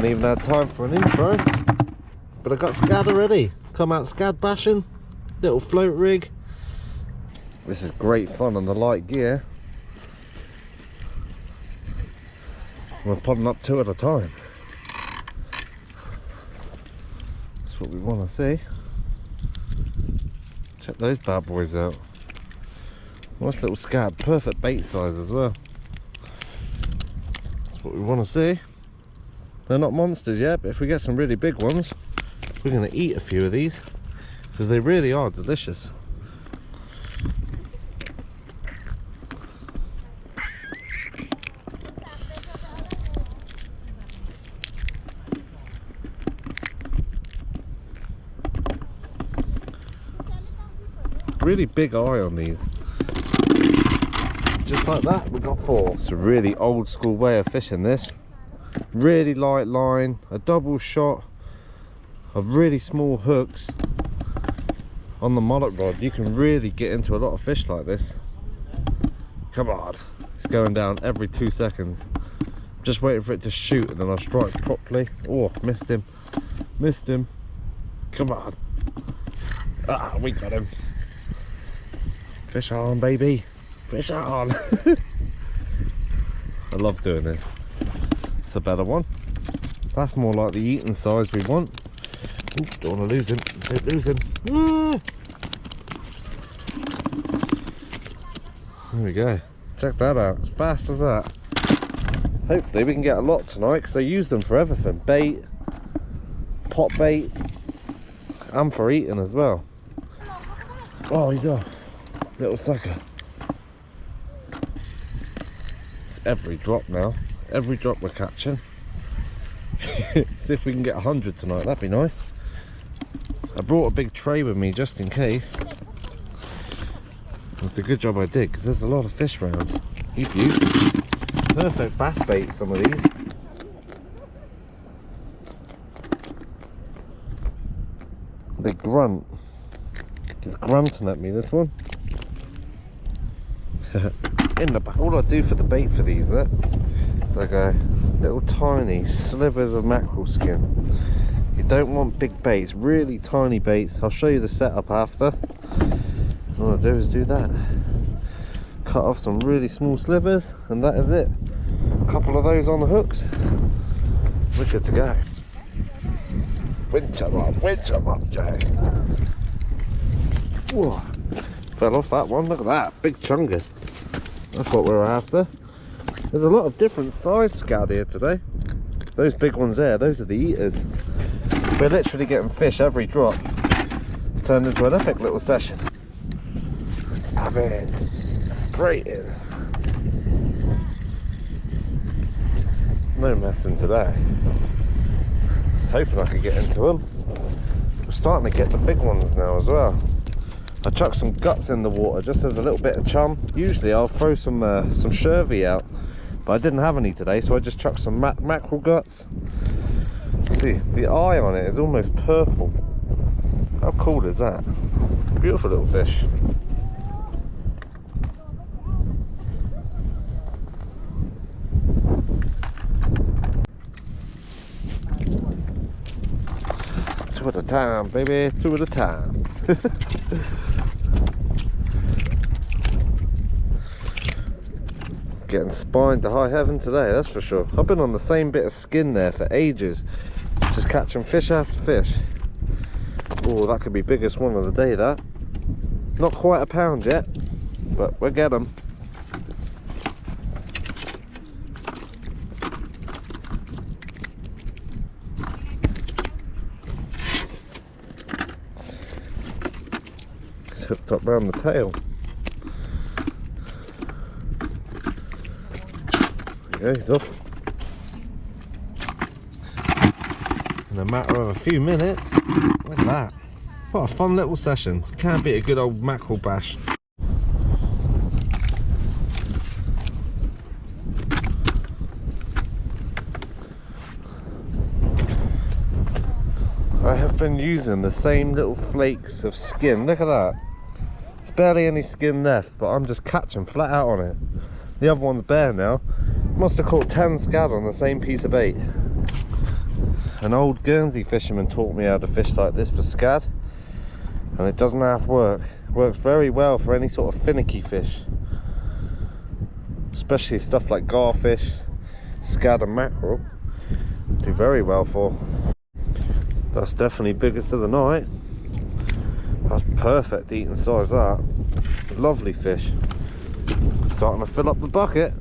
Haven't even had time for an intro, but I got scad already. Come out scad bashing, little float rig. This is great fun on the light gear. We're podding up 2 at a time. That's what we want to see. Check those bad boys out. Nice little scad, perfect bait size as well. That's what we want to see. They're not monsters yet, but if we get some really big ones, we're going to eat a few of these because they really are delicious. Really big eye on these. Just like that, we got 4. It's a really old school way of fishing this. Really light line, a double shot of really small hooks on the mullet rod. You can really get into a lot of fish like this. Come on, it's going down every 2 seconds. Just waiting for it to shoot and then I'll strike properly. Oh, missed him. Missed him. Come on. Ah, we got him. Fish on, baby. Fish on. I love doing this. It's a better one. That's more like the eating size we want. Ooh, don't want to lose him. Don't lose him. Ah. There we go. Check that out. As fast as that. Hopefully we can get a lot tonight because I use them for everything. Bait, pot bait, and for eating as well. Oh, he's off. Little sucker. It's every drop now. Every drop we're catching. See if we can get 100 tonight. That'd be nice. I brought a big tray with me just in case. It's a good job I did because there's a lot of fish around. You'd use them. Perfect bass bait, some of these. They grunt. He's grunting at me, this one. In the back, all I do for the bait for these, it's like a little tiny slivers of mackerel skin. You don't want big baits, really tiny baits. I'll show you the setup after. All I do is do that. Cut off some really small slivers, and that is it. A couple of those on the hooks. We're good to go. Winch them up, Jay. Whoa. Fell off that one, look at that, big chungus. That's what we're after. There's a lot of different size scad here today. Those big ones there, those are the eaters. We're literally getting fish every drop. It's turned into an epic little session. Have it straight in. No messing today. I was hoping I could get into them. We're starting to get the big ones now as well. I chucked some guts in the water just as a little bit of chum. Usually I'll throw some shervy out, but I didn't have any today, so I just chucked some mackerel guts. See, the eye on it is almost purple. How cool is that? Beautiful little fish. Two at a time, baby, 2 at a time. Getting spined to high heaven today, that's for sure. I've been on the same bit of skin there for ages, just catching fish after fish. Oh, that could be biggest one of the day, that. Not quite a pound yet, but we'll get them. It's hooked up round the tail. Yeah, he's off. In a matter of a few minutes. Look at that. What a fun little session. Can't beat a good old mackerel bash. I have been using the same little flakes of skin. Look at that. There's barely any skin left, but I'm just catching flat out on it. The other one's bare now. Must have caught 10 scad on the same piece of bait. An old Guernsey fisherman taught me how to fish like this for scad, and it doesn't half work. It works very well for any sort of finicky fish, especially stuff like garfish, scad and mackerel. Do very well for. That's definitely biggest of the night. That's perfect eating size, that. Lovely fish. Starting to fill up the bucket.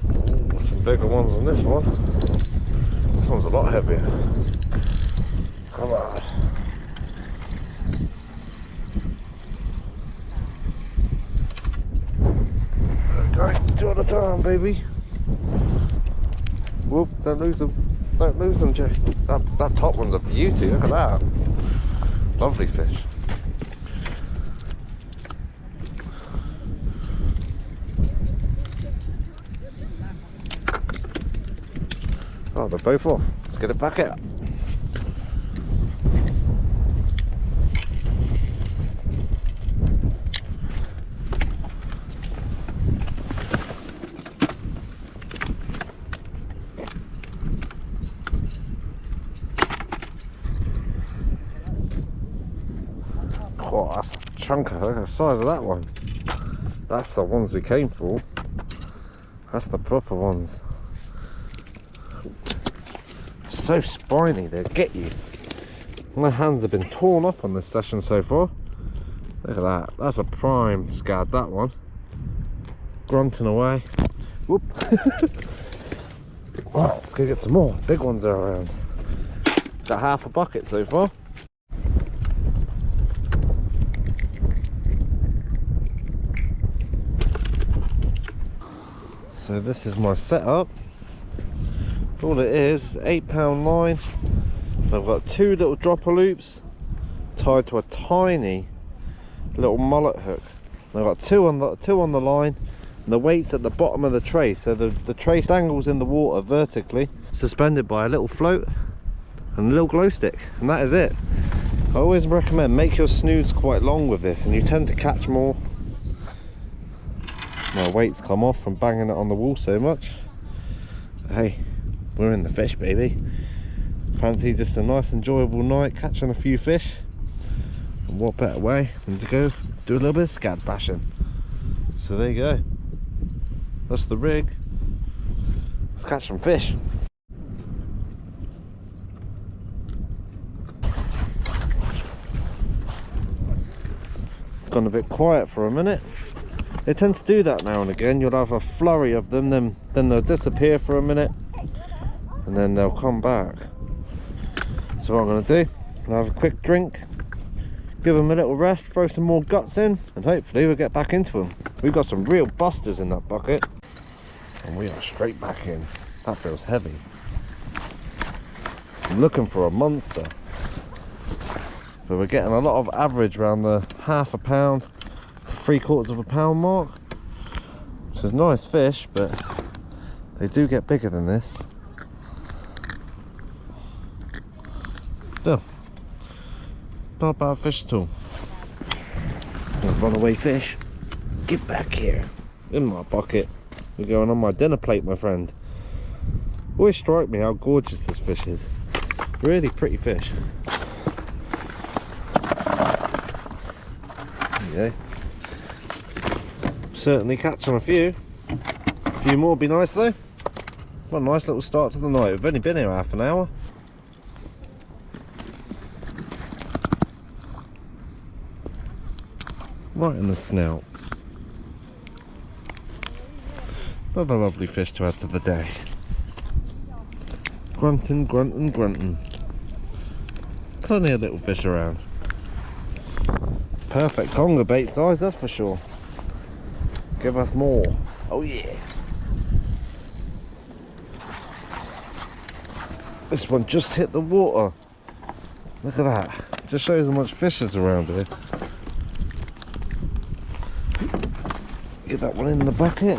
Ooh, some bigger ones than this one. This one's a lot heavier. Come on. Okay, 2 at a time, baby. Whoop, don't lose them. Don't lose them, Jay. That top one's a beauty, look at that. Lovely fish. Oh, they're both off. Let's get it back out. Oh, that's a chunker. Look at the size of that one. That's the ones we came for. That's the proper ones. So spiny, they'll get you. My hands have been torn up on this session so far. Look at that. That's a prime scad, that one. Grunting away. Whoop. Right, let's go get some more. Big ones are around. Got half a bucket so far. So this is my setup. All it is 8-pound line. I've got 2 little dropper loops tied to a tiny little mullet hook. I've got two on the line, and the weight's at the bottom of the tray, so the tray dangles in the water vertically, suspended by a little float and a little glow stick, and that is it. I always recommend make your snoods quite long with this, and you tend to catch more. My weight's come off from banging it on the wall so much. Hey, we're in the fish, baby. Fancy just a nice enjoyable night catching a few fish, and what better way than to go do a little bit of scad bashing. So there you go, that's the rig. Let's catch some fish. Gone a bit quiet for a minute. They tend to do that now and again. You'll have a flurry of them, then they'll disappear for a minute, and then they'll come back. So what I'm going to do, I'll have a quick drink, give them a little rest, throw some more guts in, and hopefully we'll get back into them. We've got some real busters in that bucket, and we are straight back in. That feels heavy. I'm looking for a monster, but we're getting a lot of average around the ½ pound to ¾ pound mark, which is nice fish, but they do get bigger than this. Still, not a bad fish at all. Runaway fish, get back here in my bucket. We're going on my dinner plate, my friend. Always strike me how gorgeous this fish is. Really pretty fish. There you go. Certainly catching a few. A few more would be nice though. What a nice little start to the night. We've only been here half an hour. Right in the snout. Another lovely fish to add to the day. Grunting, grunting, grunting. Plenty of little fish around. Perfect conger bait size, that's for sure. Give us more. Oh yeah. This one just hit the water. Look at that. Just shows how much fish is around here. Get that one in the bucket.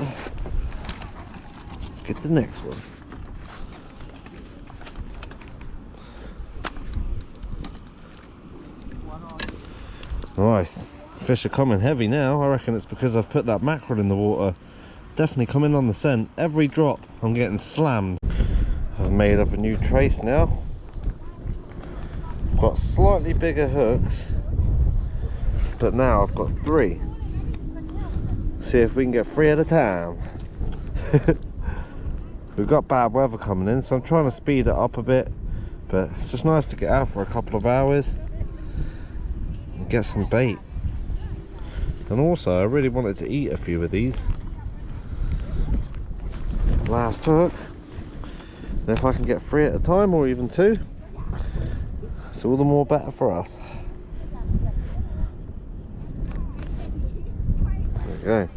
Get the next one. Nice. Fish are coming heavy now. I reckon it's because I've put that mackerel in the water Definitely coming on the scent. Every drop I'm getting slammed. I've made up a new trace now. Got slightly bigger hooks, but now I've got 3. See if we can get 3 at a time. We've got bad weather coming in, so I'm trying to speed it up a bit, but it's just nice to get out for a couple of hours and get some bait. And also I really wanted to eat a few of these. Last hook, and if I can get 3 at a time or even 2, it's all the more better for us. There we go.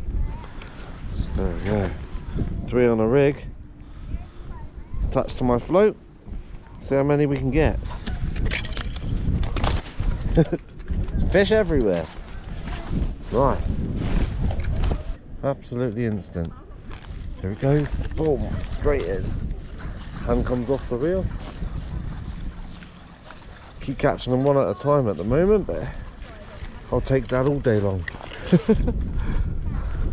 So there we go. 3 on a rig. Attached to my float. See how many we can get. Fish everywhere. Nice. Absolutely instant. Here it goes. Boom. Straight in. Hand comes off the reel. Keep catching them one at a time at the moment, but I'll take that all day long.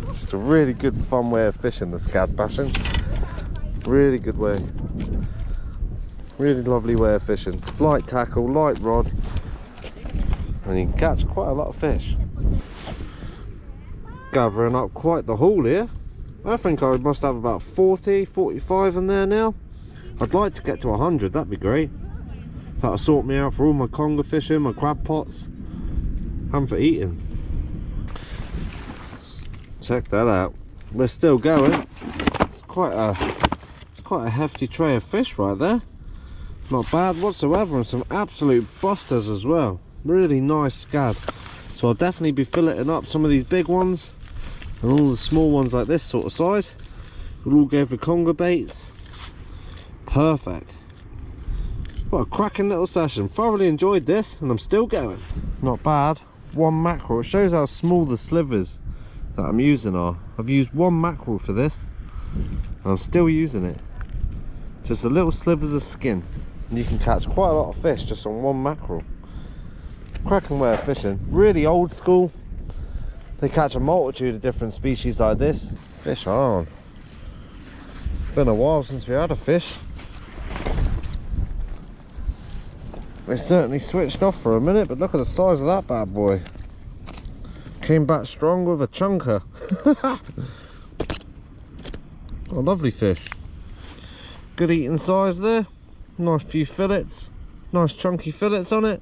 It's a really good fun way of fishing, the scad bashing. Really good way. Really lovely way of fishing. Light tackle, light rod, and you can catch quite a lot of fish. Gathering up quite the haul here. I think I must have about 40, 45 in there now. I'd like to get to 100, that'd be great. That'll sort me out for all my conger fishing, my crab pots, and for eating. Check that out. We're still going. It's quite a hefty tray of fish right there. Not bad whatsoever, and some absolute busters as well. Really nice scad. So I'll definitely be filleting up some of these big ones, and all the small ones like this sort of size. We'll all go for conger baits. Perfect. What a cracking little session. Thoroughly enjoyed this, and I'm still going. Not bad. 1 mackerel. It shows how small the slivers that I'm using are. I've used 1 mackerel for this, and I'm still using it. Just a little slivers of skin, and you can catch quite a lot of fish just on 1 mackerel. Cracking way of fishing. Really old school. They catch a multitude of different species like this. Fish on. It's been a while since we had a fish. They certainly switched off for a minute, but look at the size of that bad boy. Came back strong with a chunker. Oh, lovely fish. Good eating size there. Nice few fillets. Nice chunky fillets on it.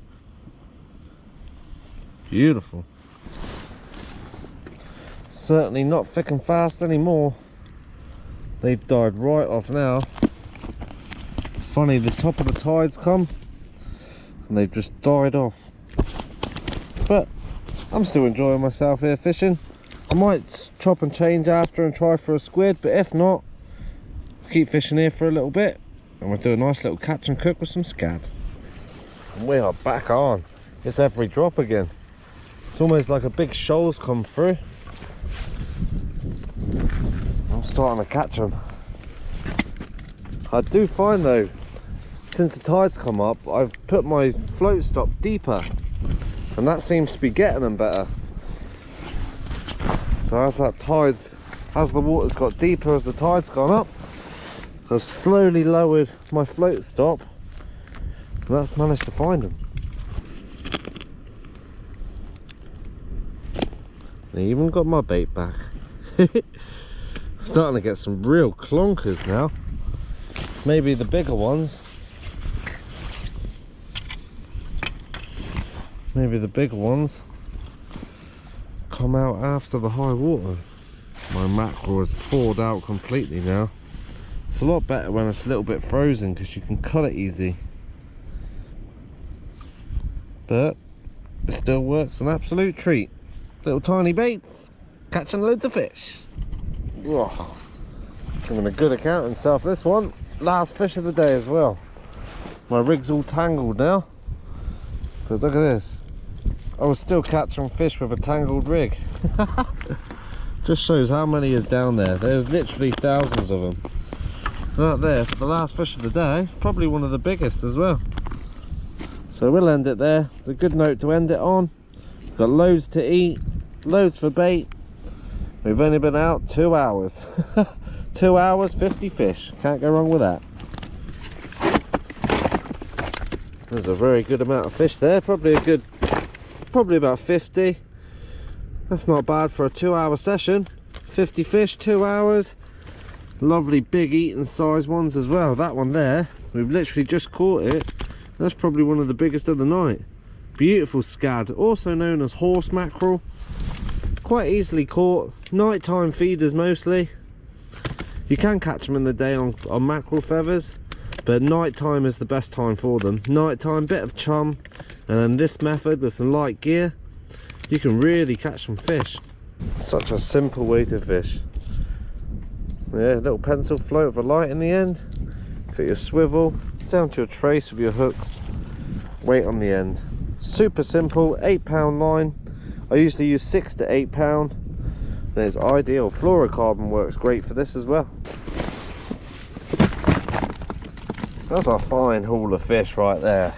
Beautiful. Certainly not thick and fast anymore. They've died right off now. Funny, the top of the tide's come and they've just died off. But I'm still enjoying myself here fishing. I might chop and change after and try for a squid, but if not, I'll keep fishing here for a little bit and we'll do a nice little catch and cook with some scad. And we are back on. It's every drop again. It's almost like a big shoal's come through. I'm starting to catch them. I do find though, since the tide's come up, I've put my float stop deeper, and that seems to be getting them better. So as the water's got deeper, as the tide's gone up, I've slowly lowered my float stop, and that's managed to find them. I even got my bait back. Starting to get some real clonkers now. Maybe the bigger ones. Maybe the bigger ones come out after the high water. My mackerel has thawed out completely now. It's a lot better when it's a little bit frozen because you can cut it easy. But it still works, an absolute treat. Little tiny baits, catching loads of fish. Oh, giving a good account of himself this one. Last fish of the day as well. My rig's all tangled now, but look at this. I was still catching fish with a tangled rig. Just shows how many is down there. There's literally thousands of them. That there, for the last fish of the day, probably one of the biggest as well. So we'll end it there. It's a good note to end it on. Got loads to eat, loads for bait, We've only been out 2 hours. 2 hours, 50 fish. Can't go wrong with that. There's a very good amount of fish there. Probably about 50. That's not bad for a 2-hour session. 50 fish, 2 hours. Lovely big eating size ones as well. That one there, we've literally just caught it. That's probably one of the biggest of the night. Beautiful scad, also known as horse mackerel. Quite easily caught. Nighttime feeders mostly. You can catch them in the day on mackerel feathers, but nighttime is the best time for them. Nighttime, bit of chum, and then this method with some light gear, you can really catch some fish. Such a simple way to fish. Yeah, little pencil float with a light in the end. Got your swivel, down to your trace with your hooks, weight on the end. Super simple, 8-pound line. I usually use 6 to 8 pound. And it's ideal. Fluorocarbon works great for this as well. That's a fine haul of fish right there.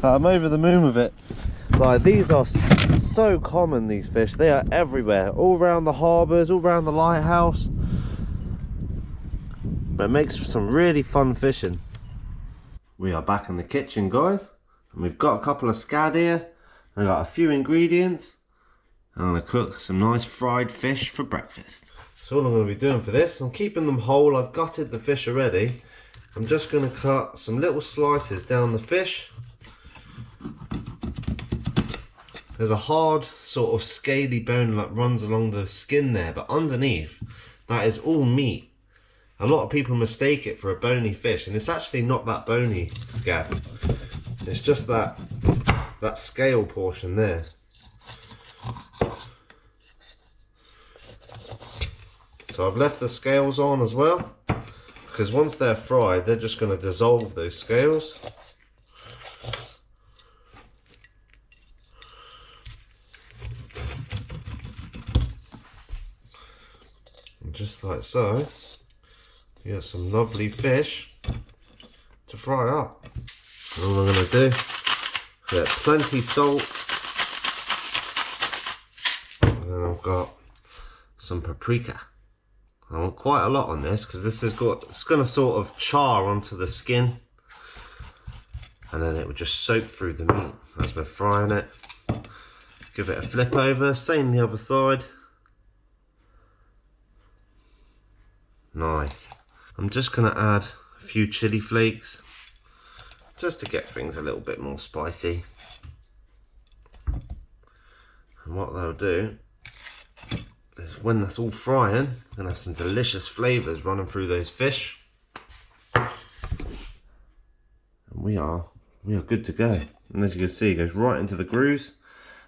I'm over the moon with it. Like, these are so common, these fish. They are everywhere, all around the harbours, all around the lighthouse. But it makes for some really fun fishing. We are back in the kitchen, guys, and we've got a couple of scad here. I got a few ingredients. I'm going to cook some nice fried fish for breakfast. So all I'm going to be doing for this, I'm keeping them whole. I've gutted the fish already. I'm just going to cut some little slices down the fish. There's a hard sort of scaly bone that runs along the skin there, but underneath that is all meat. A lot of people mistake it for a bony fish, and it's actually not that bony scad. It's just that scale portion there. So I've left the scales on as well, because once they're fried, they're just going to dissolve those scales. And just like so, you got some lovely fish to fry up. And all I'm going to do, get plenty salt, and then I've got some paprika. I want quite a lot on this because it's going to sort of char onto the skin, and then it will just soak through the meat as we're frying it. Give it a flip over, same the other side. Nice. I'm just going to add a few chili flakes just to get things a little bit more spicy. And what they'll do is, when that's all frying, we're going to have some delicious flavours running through those fish. And we are good to go. And as you can see, it goes right into the grooves.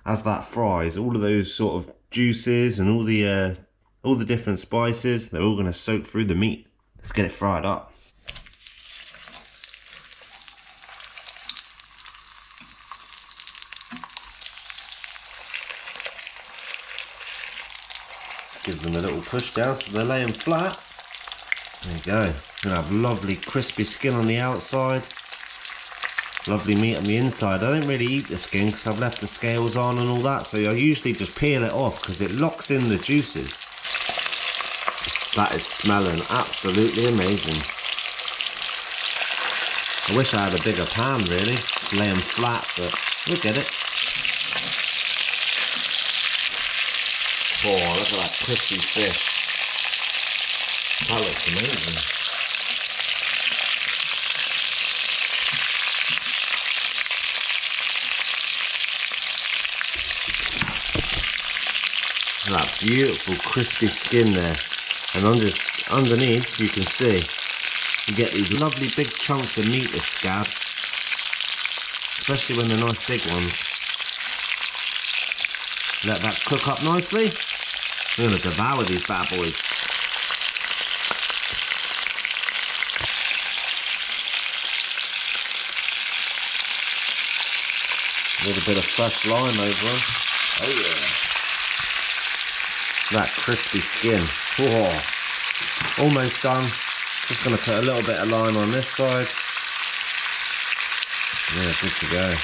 As that fries, all of those sort of juices and all the different spices, they're all going to soak through the meat. Let's get it fried up. Just give them a little push down so they're laying flat. There you go. You're going to have lovely crispy skin on the outside. Lovely meat on the inside. I don't really eat the skin because I've left the scales on and all that, so I usually just peel it off because it locks in the juices. That is smelling absolutely amazing. I wish I had a bigger pan really, to lay them flat, but we'll get it. Oh, look at that crispy fish. That looks amazing. That beautiful crispy skin there, and underneath you can see you get these lovely big chunks of meat of scad, especially when they're nice big ones. Let that cook up nicely. We're going to devour these bad boys. A little bit of fresh lime over them. Oh yeah. That crispy skin. Whoa. Almost done. Just going to put a little bit of lime on this side. Yeah, good to go.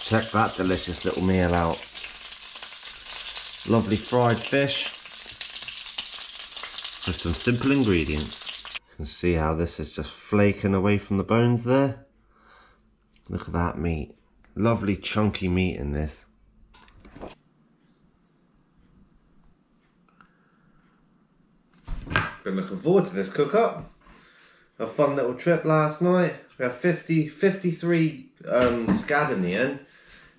Check that delicious little meal out. Lovely fried fish with some simple ingredients. You can see how this is just flaking away from the bones there. Look at that meat. Lovely chunky meat in this. Been looking forward to this cook up. A fun little trip last night. We had 53 scad in the end.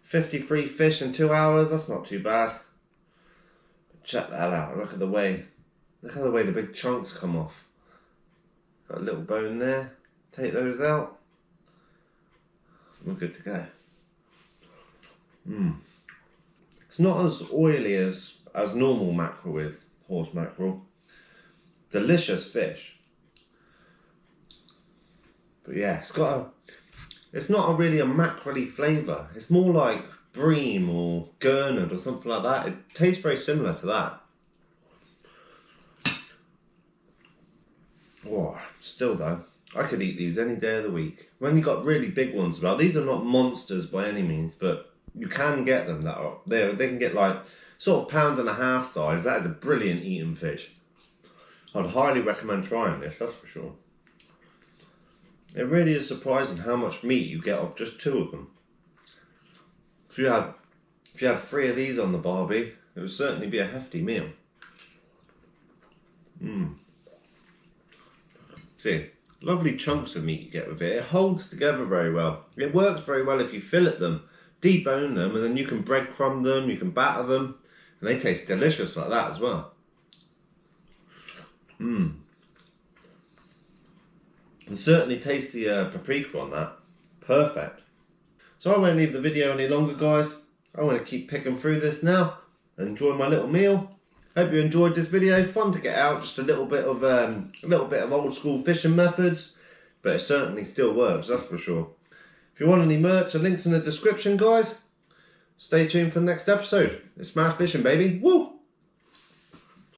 53 fish in 2 hours, that's not too bad. Check that out, look at the way the big chunks come off. Got a little bone there, take those out. We're good to go. It's not as oily as normal mackerel is, horse mackerel. Delicious fish. But yeah, it's not really a mackerel-y flavour. It's more like bream or gurnard or something like that. It tastes very similar to that. Oh, still though, I could eat these any day of the week. When you got really big ones, well, these are not monsters by any means, but you can get them that are there. They can get like sort of £1.5 size. That is a brilliant eating fish. I'd highly recommend trying this, that's for sure. It really is surprising how much meat you get off just 2 of them. If you had 3 of these on the barbie, it would certainly be a hefty meal. See, lovely chunks of meat you get with it. It holds together very well. It works very well if you fillet them, debone them, and then you can breadcrumb them, you can batter them, and they taste delicious like that as well. And certainly taste the paprika on that. Perfect. So I won't leave the video any longer, guys. I want to keep picking through this now and enjoy my little meal. Hope you enjoyed this video. Fun to get out, just a little bit of old school fishing methods, but it certainly still works, that's for sure. If you want any merch, the link's in the description, guys. Stay tuned for the next episode. It's Smash Fishing, baby. Woo!